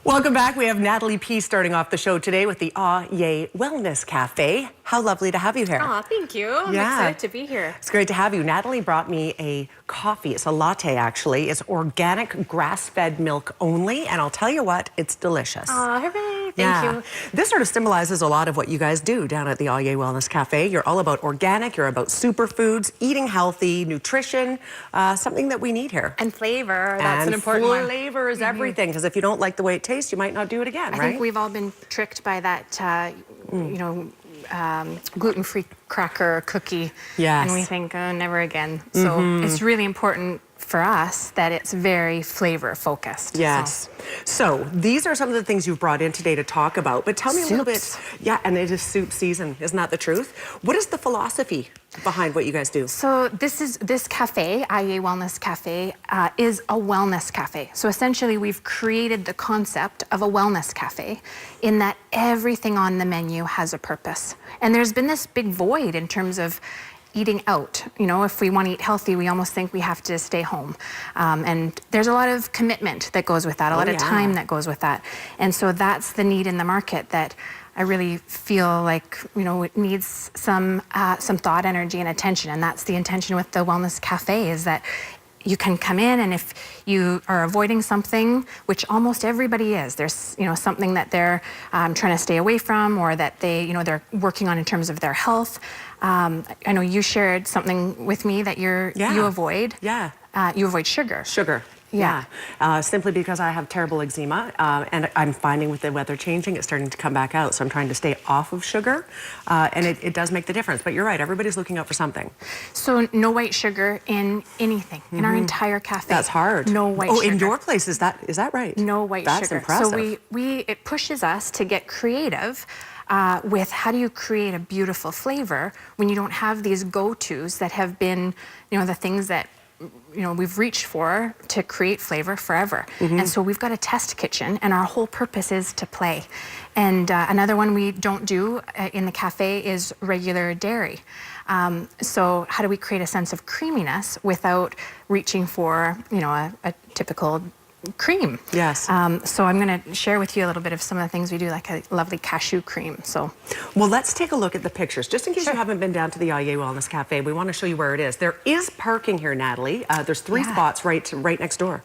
Welcome back. We have Natalie P. starting off the show today with the ahhYaY Wellness Cafe. How lovely to have you here. Oh, thank you. I'm excited to be here. It's great to have you. Natalie brought me a coffee. It's a latte, actually. It's organic grass-fed milk only, and I'll tell you what, it's delicious. Oh, hooray. Thank you. This sort of symbolizes a lot of what you guys do down at the ahhYaY Wellness Cafe. You're all about organic, you're about superfoods, eating healthy, nutrition, something that we need here. And flavor, that's an important one. Flavor is everything, because if you don't like the way it tastes, you might not do it again, I think we've all been tricked by that, you know, gluten-free cracker cookie. Yes. And we think, oh, never again. So it's really important for us that it's very flavor focused. Yes. So these are some of the things you've brought in today to talk about, but tell me a little bit. Yeah, and it is soup season. Isn't that the truth? What is the philosophy behind what you guys do? So this cafe, ahhYaY Wellness Cafe, is a wellness cafe. So essentially we've created the concept of a wellness cafe in that everything on the menu has a purpose. And there's been this big void in terms of eating out. You know, if we want to eat healthy, we almost think we have to stay home. And there's a lot of commitment that goes with that, a lot of time that goes with that. And so that's the need in the market that I really feel like, you know, it needs some thought, energy, and attention. And that's the intention with the Wellness Cafe, is that you can come in, and if you are avoiding something, which almost everybody is, there's, you know, something that they're trying to stay away from, or that they, you know, they're working on in terms of their health. I know you shared something with me that you avoid. Yeah. You avoid sugar. Sugar. Yeah. Simply because I have terrible eczema, and I'm finding with the weather changing, it's starting to come back out. So I'm trying to stay off of sugar, and it does make the difference. But you're right, everybody's looking out for something. So no white sugar in anything, in our entire cafe. That's hard. No white sugar. Oh, in your place, is that right? No white sugar. That's impressive. So it pushes us to get creative with how do you create a beautiful flavor when you don't have these go-tos that have been, you know, the things that, you know, we've reached for to create flavor forever. And so we've got a test kitchen, and our whole purpose is to play. And another one we don't do in the cafe is regular dairy. So how do we create a sense of creaminess without reaching for, you know, a typical cream? Yes. So I'm going to share with you a little bit of some of the things we do, like a lovely cashew cream. So, well, let's take a look at the pictures. Just in case you haven't been down to the ahhYaY Wellness Cafe, we want to show you where it is. There is parking here, Natalie. There's 3 spots right next door.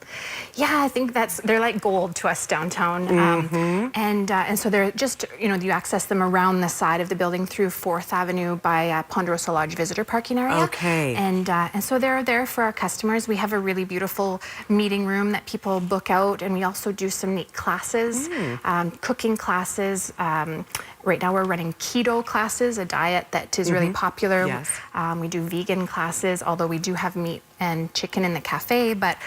Yeah, I think they're like gold to us downtown. And so they're just, you know, you access them around the side of the building through 4th Avenue by Ponderosa Lodge visitor parking area. Okay. And so they're there for our customers. We have a really beautiful meeting room that people book out, and we also do some neat classes, cooking classes. Right now we're running keto classes, a diet that is really popular. Yes. We do vegan classes, although we do have meat and chicken in the cafe, but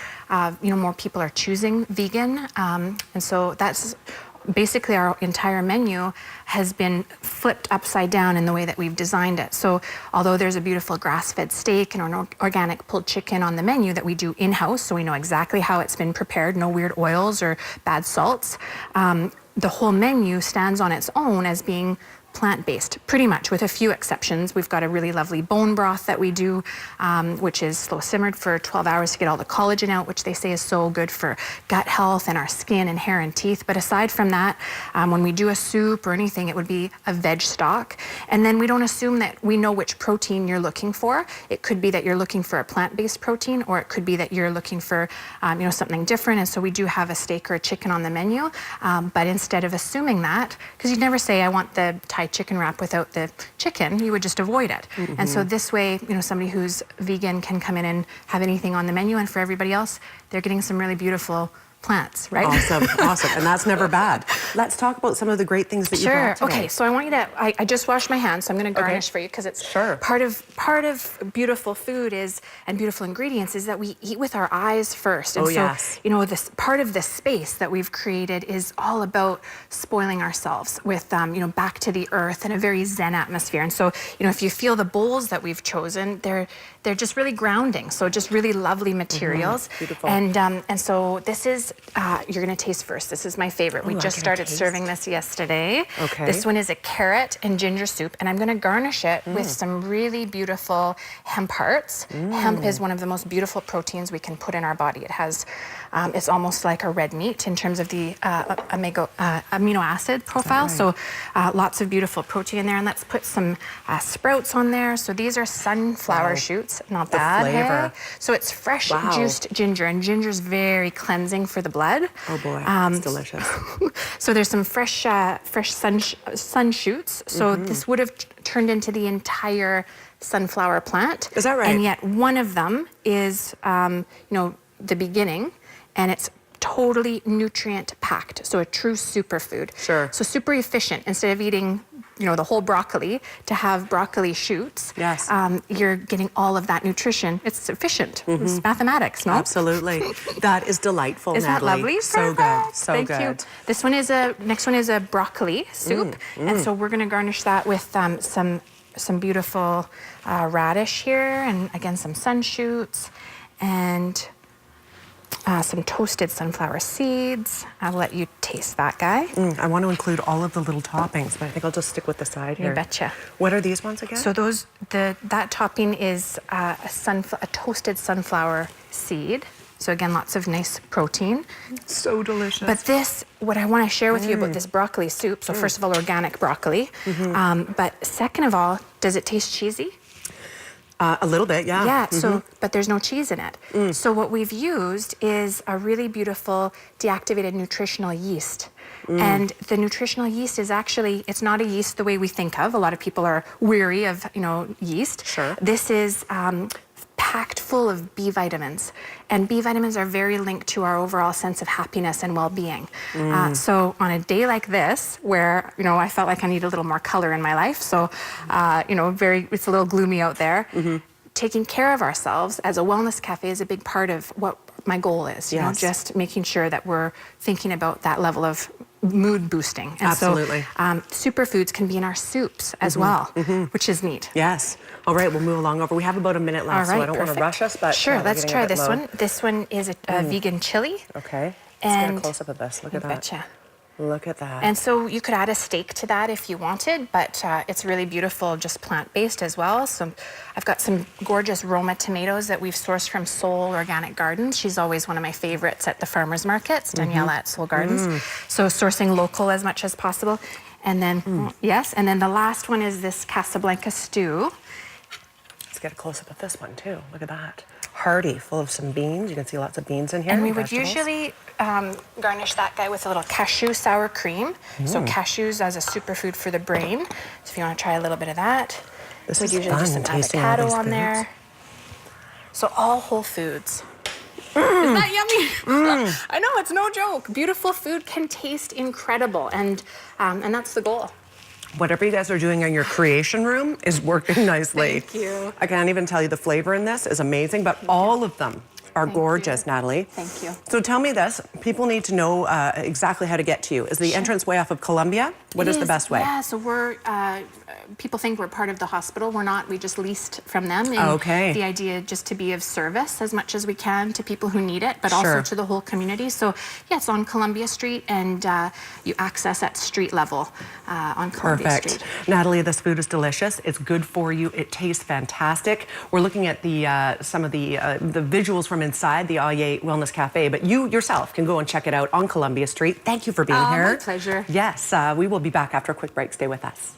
you know, more people are choosing vegan. And so that's basically our entire menu has been flipped upside down in the way that we've designed it. So although there's a beautiful grass-fed steak and an organic pulled chicken on the menu that we do in-house, so we know exactly how it's been prepared, no weird oils or bad salts, the whole menu stands on its own as being plant-based, pretty much, with a few exceptions. We've got a really lovely bone broth that we do, which is slow simmered for 12 hours to get all the collagen out, which they say is so good for gut health and our skin and hair and teeth. But aside from that, when we do a soup or anything, it would be a veg stock. And then we don't assume that we know which protein you're looking for. It could be that you're looking for a plant-based protein, or it could be that you're looking for, you know, something different. And so we do have a steak or a chicken on the menu. But instead of assuming that, because you'd never say, I want the Thai chicken wrap without the chicken, you would just avoid it. And so this way, you know, somebody who's vegan can come in and have anything on the menu, and for everybody else, they're getting some really beautiful plants, right? Awesome, awesome, and that's never bad. Let's talk about some of the great things that you brought today. Okay, so I want you to, I just washed my hands, so I'm going to garnish for you, because it's part of beautiful food and beautiful ingredients is that we eat with our eyes first. And so, you know, this part of this space that we've created is all about spoiling ourselves with, you know, back to the earth and a very zen atmosphere. And so, you know, if you feel the bowls that we've chosen, they're just really grounding. So just really lovely materials. Beautiful. And so this is you're gonna taste first. This is my favorite. We Ooh, I just can started taste. serving this yesterday. Okay. This one is a carrot and ginger soup, and I'm gonna garnish it with some really beautiful hemp hearts. Hemp is one of the most beautiful proteins we can put in our body. It has, it's almost like a red meat in terms of the amino acid profile. Right. So lots of beautiful protein in there, and let's put some sprouts on there. So these are sunflower shoots, not The bad. flavor. Hey? So it's fresh Wow. juiced ginger, and ginger's very cleansing for the blood. Oh boy, it's delicious. So there's some fresh sun shoots. So this would have turned into the entire sunflower plant. Is that right? And yet one of them is, the beginning, and it's totally nutrient packed. So a true superfood. Sure. So super efficient. Instead of eating, the whole broccoli, to have broccoli shoots. Yes. You're getting all of that nutrition. It's efficient. It's mathematics, no? Absolutely. That is delightful, Is that Natalie. lovely? So good. Perfect. So Thank good. you. This one is next one is a broccoli soup. And so we're gonna garnish that with some beautiful radish here, and again, some sun shoots, and some toasted sunflower seeds. I'll let you taste that, Guy. I want to include all of the little toppings, but I think I'll just stick with the side here. You betcha. What are these ones again? So that topping is a toasted sunflower seed. So again, lots of nice protein. So delicious. But what I want to share with you about this broccoli soup, so first of all, organic broccoli. But second of all, does it taste cheesy? A little bit, yeah. Yeah, but there's no cheese in it. So what we've used is a really beautiful deactivated nutritional yeast. And the nutritional yeast is actually, it's not a yeast the way we think of. A lot of people are weary of, yeast. Sure. This is packed full of B vitamins. And B vitamins are very linked to our overall sense of happiness and well-being. So on a day like this, where, I felt like I need a little more color in my life, so, it's a little gloomy out there, taking care of ourselves as a wellness cafe is a big part of what my goal is, Yes. just making sure that we're thinking about that level of mood boosting. And Absolutely. so superfoods can be in our soups as well, which is neat. Yes. All right, we'll move along over. We have about a minute left, All right, so I don't want to perfect. rush us, but sure, we're let's getting a try bit this low. one. This one is a vegan chili. Okay. Let's get a And close-up of this. Look at that. betcha. Look at that. And so you could add a steak to that if you wanted, but it's really beautiful, just plant-based as well. So I've got some gorgeous Roma tomatoes that we've sourced from Soul Organic Gardens. She's always one of my favorites at the farmers markets, Daniela at Soul Gardens. So sourcing local as much as possible. And then, yes, and then the last one is this Casablanca stew. Let's get a close-up of this one, too. Look at that. Hearty, full of some beans. You can see lots of beans in here. And we would vegetables. usually garnish that guy with a little cashew sour cream. So cashews as a superfood for the brain. So if you want to try a little bit of that, This we'd is usually fun, just some tasting all avocado these on foods. there. So all whole foods. Isn't that yummy? I know, it's no joke. Beautiful food can taste incredible, and that's the goal. Whatever you guys are doing in your creation room is working nicely. Thank you. I can't even tell you, the flavor in this is amazing, but all of them are gorgeous, Natalie. Thank you. So tell me this, people need to know exactly how to get to you. Is the entrance way off of Columbia? What is the best way? Yeah, so we're, people think we're part of the hospital. We're not, we just leased from them. And Okay. the idea just to be of service as much as we can to people who need it, but Sure. also to the whole community. So yeah, it's on Columbia Street, and you access at street level on Columbia Perfect. Street. Natalie, this food is delicious. It's good for you. It tastes fantastic. We're looking at the some of the visuals from inside the ahhYaY Wellness Cafe, but you yourself can go and check it out on Columbia Street. Thank you for being here. My pleasure. Yes, we will be back after a quick break. Stay with us.